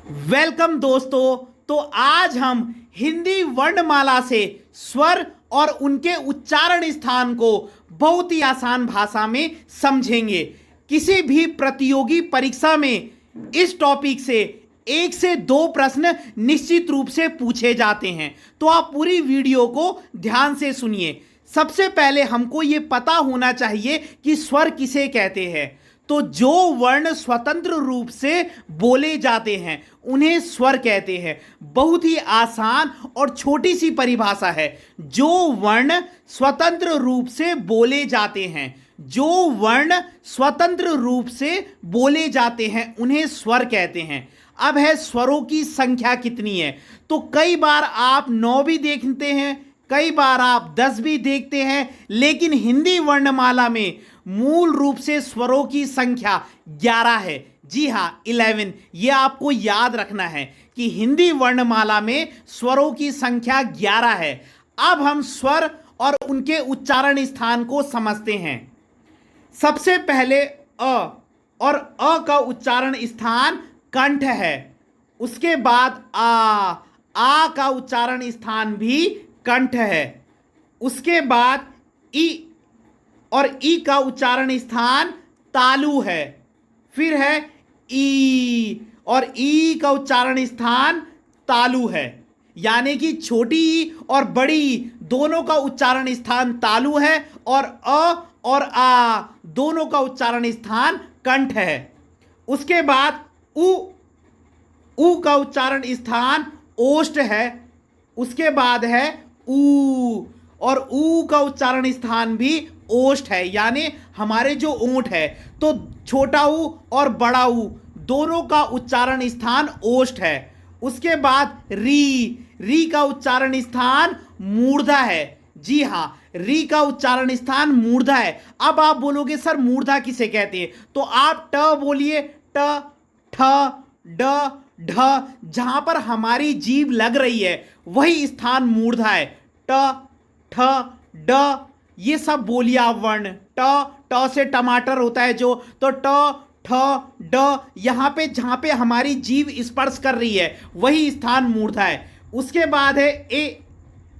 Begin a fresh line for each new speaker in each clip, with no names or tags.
Welcome दोस्तों। तो आज हम हिंदी वर्णमाला से स्वर और उनके उच्चारण स्थान को बहुत ही आसान भाषा में समझेंगे। किसी भी प्रतियोगी परीक्षा में इस टॉपिक से 1 से 2 प्रश्न निश्चित रूप से पूछे जाते हैं, तो आप पूरी वीडियो को ध्यान से सुनिए। सबसे पहले हमको ये पता होना चाहिए कि स्वर किसे कहते हैं। तो जो वर्ण स्वतंत्र रूप से बोले जाते हैं उन्हें स्वर कहते हैं। बहुत ही आसान और छोटी सी परिभाषा है। जो वर्ण स्वतंत्र रूप से बोले जाते हैं, जो वर्ण स्वतंत्र रूप से बोले जाते हैं उन्हें स्वर कहते हैं। अब है स्वरों की संख्या कितनी है। तो कई बार आप 9 भी देखते हैं, कई बार आप 10 भी देखते हैं, लेकिन हिंदी वर्णमाला में मूल रूप से स्वरों की संख्या 11 है। जी हाँ, 11। यह आपको याद रखना है कि हिंदी वर्णमाला में स्वरों की संख्या 11 है। अब हम स्वर और उनके उच्चारण स्थान को समझते हैं। सबसे पहले अ, और अ का उच्चारण स्थान कंठ है। उसके बाद आ का उच्चारण स्थान भी कंठ है। उसके बाद ई, और ई का उच्चारण स्थान तालु है। फिर है ई, और ई का उच्चारण स्थान तालु है। यानी कि छोटी ई और बड़ी ई दोनों का उच्चारण स्थान तालु है, और अ और आ दोनों का उच्चारण स्थान कंठ है। उसके बाद उ का उच्चारण स्थान ओष्ठ है। उसके बाद है ऊ, और ऊ का उच्चारण स्थान भी ओष्ठ है, यानी हमारे जो ओंठ है। तो छोटा ऊ और बड़ा ऊ दोनों का उच्चारण स्थान ओष्ठ है। उसके बाद री का उच्चारण स्थान मूर्धा है। जी हाँ, री का उच्चारण स्थान मूर्धा है। अब आप बोलोगे सर मूर्धा किसे कहते हैं, तो आप ट बोलिए। ट, ठ, ड, ढ, जहां पर हमारी जीभ लग रही है वही स्थान मूर्धा है। ट, ठ, ड, ये सब बोलिए आप वर्ण। ट से टमाटर होता है जो, तो ट, ठ, ड, यहां पे जहां पे हमारी जीभ स्पर्श कर रही है वही स्थान मूर्धा है। उसके बाद है ए,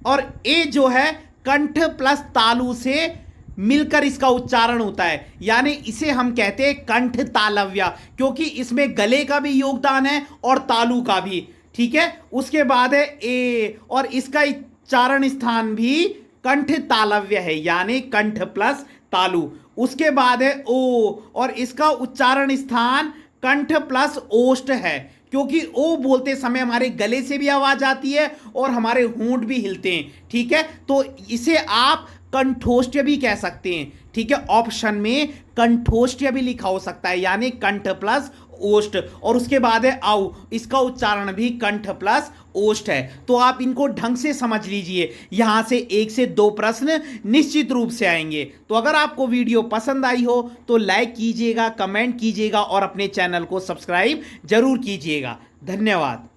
और ए जो है कंठ प्लस तालु से मिलकर इसका उच्चारण होता है, यानी इसे हम कहते हैं कंठ तालव्य, क्योंकि इसमें गले का भी योगदान है और तालु का भी। ठीक है। उसके बाद है ए, और इसका उच्चारण स्थान भी कंठ तालव्य है, यानी कंठ प्लस तालु। उसके बाद है ओ, और इसका उच्चारण स्थान कंठ प्लस ओष्ठ है, क्योंकि ओ बोलते समय हमारे गले से भी आवाज आती है और हमारे होंठ भी हिलते हैं। ठीक है। तो इसे आप कंठोष्ठ्य भी कह सकते हैं। ठीक है। ऑप्शन में कंठोष्ठ्य भी लिखा हो सकता है, यानी कंठ प्लस ओष्ठ। और उसके बाद है आउ, इसका उच्चारण भी कंठ प्लस ओष्ठ है। तो आप इनको ढंग से समझ लीजिए, यहां से 1 से 2 प्रश्न निश्चित रूप से आएंगे। तो अगर आपको वीडियो पसंद आई हो तो लाइक कीजिएगा, कमेंट कीजिएगा और अपने चैनल को सब्सक्राइब जरूर कीजिएगा। धन्यवाद।